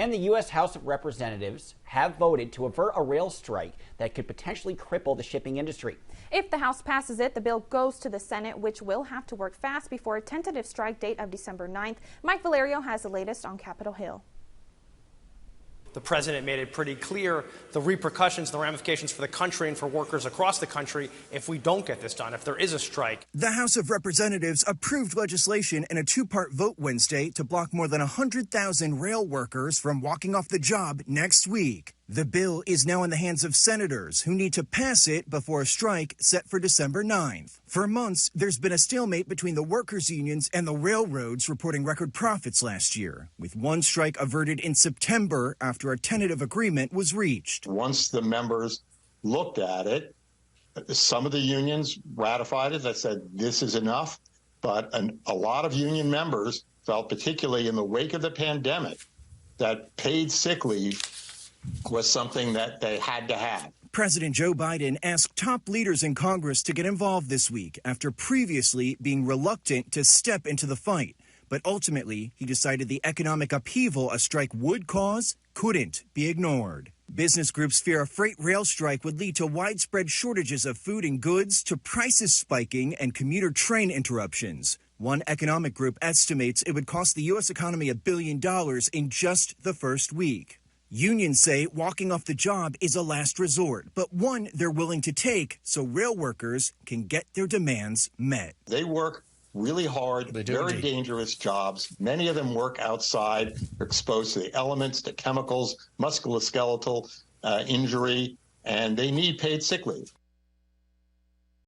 And the U.S. House of Representatives have voted to avert a rail strike that could potentially cripple the shipping industry. If the House passes it, the bill goes to the Senate, which will have to work fast before a tentative strike date of December 9th. Mike Valerio has the latest on Capitol Hill. The president made it pretty clear the repercussions, the ramifications for the country and for workers across the country if we don't get this done, if there is a strike. The House of Representatives approved legislation in a two-part vote Wednesday to block more than 100,000 rail workers from walking off the job next week. The bill is now in the hands of senators who need to pass it before a strike set for December 9th. For months, there's been a stalemate between the workers' unions and the railroads reporting record profits last year, with one strike averted in September after a tentative agreement was reached. Once the members looked at it, some of the unions ratified it. They said this is enough, but a lot of union members felt, particularly in the wake of the pandemic, that paid sick leave was something that they had to have. President Joe Biden asked top leaders in Congress to get involved this week after previously being reluctant to step into the fight. But ultimately, he decided the economic upheaval a strike would cause couldn't be ignored. Business groups fear a freight rail strike would lead to widespread shortages of food and goods, to prices spiking and commuter train interruptions. One economic group estimates it would cost the U.S. economy $1 billion in just the first week. Unions say walking off the job is a last resort, but one they're willing to take so rail workers can get their demands met. They work really hard, very dangerous jobs. Many of them work outside, exposed to the elements, to chemicals, musculoskeletal injury, and they need paid sick leave.